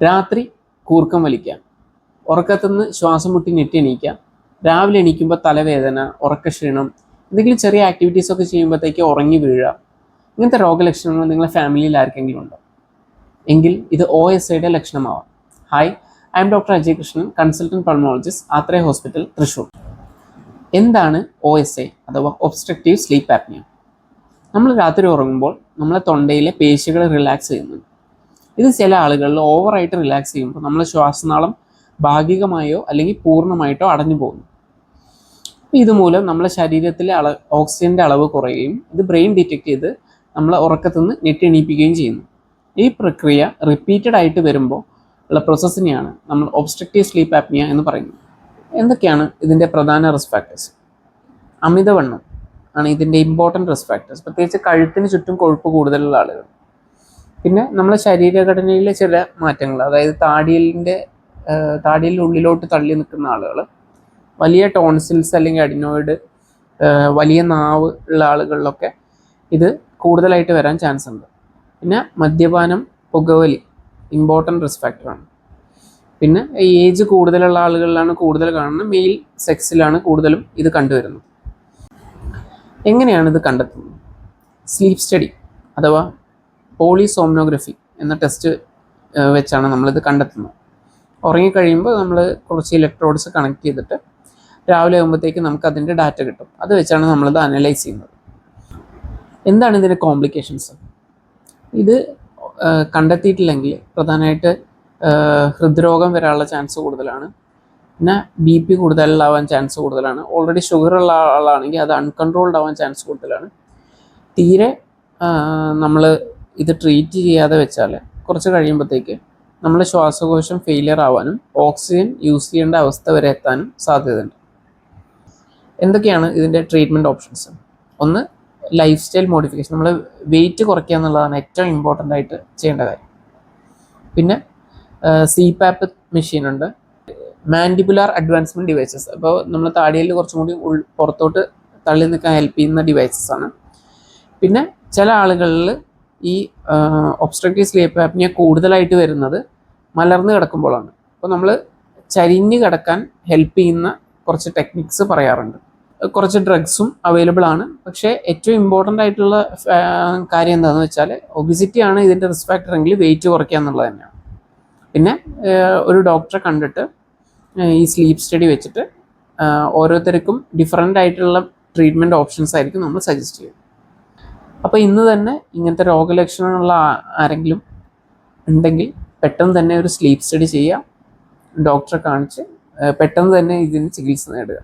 രാത്രി കൂർക്കം വലിക്കുക, ഉറക്കത്തുനിന്ന് ശ്വാസം മുട്ടി ഞെട്ടി എണീക്കുക, രാവിലെ എണീക്കുമ്പോൾ തലവേദന, ഉറക്കക്ഷീണം, എന്തെങ്കിലും ചെറിയ ആക്ടിവിറ്റീസൊക്കെ ചെയ്യുമ്പോഴത്തേക്ക് ഉറങ്ങി വീഴുക, ഇങ്ങനത്തെ രോഗലക്ഷണങ്ങൾ നിങ്ങളുടെ ഫാമിലിയിൽ ആർക്കെങ്കിലും ഉണ്ടോ എങ്കിൽ ഇത് OSAയുടെ ലക്ഷണമാവാം. Hi, I am doctor Ajay Krishnan, consultant pulmonologist, Athreya hospital, Thrissur. എന്താണ് OSA അഥവാ ഒബ്സ്ട്രക്റ്റീവ് സ്ലീപ്പ് ആപ്നിയ? നമ്മൾ രാത്രി ഉറങ്ങുമ്പോൾ നമ്മളെ തൊണ്ടയിലെ പേശികൾ റിലാക്സ് ചെയ്യുന്നു. ഇത് ചില ആളുകളിൽ ഓവറായിട്ട് റിലാക്സ് ചെയ്യുമ്പോൾ നമ്മളെ ശ്വാസനാളം ഭാഗികമായോ അല്ലെങ്കിൽ പൂർണ്ണമായിട്ടോ അടഞ്ഞു പോകുന്നു. ഇതുമൂലം നമ്മളെ ശരീരത്തിലെ ഓക്സിജൻ്റെ അളവ് കുറയുകയും ഇത് ബ്രെയിൻ ഡിറ്റക്ട് ചെയ്ത് നമ്മളെ ഉറക്കത്തുനിന്ന് ഞെട്ടിയെണീപ്പിക്കുകയും ചെയ്യുന്നു. ഈ പ്രക്രിയ റിപ്പീറ്റഡ് ആയിട്ട് വരുമ്പോൾ ഉള്ള പ്രോസസ്സിനെയാണ് നമ്മൾ ഒബ്സ്ട്രക്റ്റീവ് സ്ലീപ്പ് ആപ്നിയ എന്ന് പറയുന്നത്. എന്തൊക്കെയാണ് ഇതിൻ്റെ പ്രധാന റിസ്ക് ഫാക്ടേഴ്സ്? അമിതവണ്ണം ആണ് ഇതിൻ്റെ ഇമ്പോർട്ടൻറ്റ് റിസ്ക് ഫാക്ടേഴ്സ്, പ്രത്യേകിച്ച് കഴുത്തിന് ചുറ്റും കൊഴുപ്പ് കൂടുതലുള്ള ആളുകൾ. പിന്നെ നമ്മളെ ശരീരഘടനയിലെ ചില മാറ്റങ്ങൾ, അതായത് താടിയലിൻ്റെ ഉള്ളിലോട്ട് തള്ളി നിൽക്കുന്ന ആളുകൾ, വലിയ ടോൺസിൽസ് അല്ലെങ്കിൽ അഡിനോയിഡ്, വലിയ നാവ് ഉള്ള ആളുകളിലൊക്കെ ഇത് കൂടുതലായിട്ട് വരാൻ ചാൻസ് ഉണ്ട്. പിന്നെ മദ്യപാനം, പുകവലി ഇമ്പോർട്ടൻറ്റ് റിസ്ക് ഫാക്ടറാണ്. പിന്നെ ഏജ് കൂടുതലുള്ള ആളുകളിലാണ് കൂടുതൽ കാണുന്നത്, മെയിൽ സെക്സിലാണ് കൂടുതലും ഇത് കണ്ടുവരുന്നത്. എങ്ങനെയാണ് ഇത് കണ്ടെത്തുന്നത്? സ്ലീപ്പ് സ്റ്റഡി അഥവാ പോളിസോംനോഗ്രഫി എന്ന ടെസ്റ്റ് വെച്ചാണ് നമ്മളിത് കണ്ടെത്തുന്നത്. ഉറങ്ങിക്കഴിയുമ്പോൾ നമ്മൾ കുറച്ച് ഇലക്ട്രോഡ്സ് കണക്ട് ചെയ്തിട്ട് രാവിലെ ആകുമ്പോഴത്തേക്ക് നമുക്ക് അതിൻ്റെ ഡാറ്റ കിട്ടും. അത് വെച്ചാണ് നമ്മളിത് അനലൈസ് ചെയ്യുന്നത്. എന്താണ് ഇതിൻ്റെ കോംപ്ലിക്കേഷൻസ്? ഇത് കണ്ടെത്തിയിട്ടില്ലെങ്കിൽ പ്രധാനമായിട്ട് ഹൃദ്രോഗം വരാനുള്ള ചാൻസ് കൂടുതലാണ്. പിന്നെ BP കൂടുതലാവാൻ ചാൻസ് കൂടുതലാണ്. ഓൾറെഡി ഷുഗർ ഉള്ള ആളാണെങ്കിൽ അത് അൺകൺട്രോൾഡ് ആവാൻ ചാൻസ് കൂടുതലാണ്. തീരെ നമ്മൾ ഇത് ട്രീറ്റ് ചെയ്യാതെ വെച്ചാൽ കുറച്ച് കഴിയുമ്പോഴത്തേക്ക് നമ്മൾ ശ്വാസകോശം ഫെയിലിയർ ആവാനും ഓക്സിജൻ യൂസ് ചെയ്യേണ്ട അവസ്ഥ വരെ എത്താനും സാധ്യതയുണ്ട്. എന്തൊക്കെയാണ് ഇതിൻ്റെ ട്രീറ്റ്മെൻറ്റ് ഓപ്ഷൻസ്? ഒന്ന്, ലൈഫ് സ്റ്റൈൽ മോഡിഫിക്കേഷൻ. നമ്മൾ വെയിറ്റ് കുറയ്ക്കുക എന്നുള്ളതാണ് ഏറ്റവും ഇമ്പോർട്ടൻ്റ് ആയിട്ട് ചെയ്യേണ്ട കാര്യം. പിന്നെ CPAP മെഷീൻ ഉണ്ട്, മാൻഡിബുലാർ അഡ്വാൻസ്മെൻറ്റ് ഡിവൈസസ്. അപ്പോൾ നമ്മൾ താടിയിൽ കുറച്ചും കൂടി പുറത്തോട്ട് തള്ളി നിൽക്കാൻ ഹെൽപ്പ് ചെയ്യുന്ന ഡിവൈസസ് ആണ്. പിന്നെ ചില ആളുകളിൽ ഈ ഒബ്സ്ട്രക്റ്റീവ് സ്ലീപ്പ് ആപ്നിയ കൂടുതലായിട്ട് വരുന്നത് മലർന്ന് കിടക്കുമ്പോഴാണ്. അപ്പോൾ നമ്മൾ ചരിഞ്ഞ് കിടക്കാൻ ഹെൽപ്പ് ചെയ്യുന്ന കുറച്ച് ടെക്നിക്സ് പറയാറുണ്ട്. കുറച്ച് ഡ്രഗ്സും അവൈലബിൾ ആണ്. പക്ഷേ ഏറ്റവും ഇമ്പോർട്ടൻ്റ് ആയിട്ടുള്ള കാര്യം എന്താണെന്ന് വെച്ചാൽ ഒബിസിറ്റി ആണ് ഇതിൻ്റെ റിസ്ക് ഫാക്ടർ എങ്കിൽ വെയിറ്റ് കുറയ്ക്കുക എന്നുള്ളത് തന്നെയാണ്. പിന്നെ ഒരു ഡോക്ടറെ കണ്ടിട്ട് ഈ സ്ലീപ്പ് സ്റ്റഡി വെച്ചിട്ട് ഓരോരുത്തർക്കും ഡിഫറെൻ്റ് ആയിട്ടുള്ള ട്രീറ്റ്മെൻറ്റ് ഓപ്ഷൻസ് ആയിരിക്കും നമ്മൾ സജസ്റ്റ് ചെയ്യുക. അപ്പോൾ ഇന്ന് തന്നെ ഇങ്ങനത്തെ രോഗലക്ഷണമുള്ള ആരെങ്കിലും ഉണ്ടെങ്കിൽ പെട്ടെന്ന് തന്നെ ഒരു സ്ലീപ്പ് സ്റ്റഡി ചെയ്യുക, ഡോക്ടറെ കാണിച്ച് പെട്ടെന്ന് തന്നെ ഇതിന് ചികിത്സ നേടുക.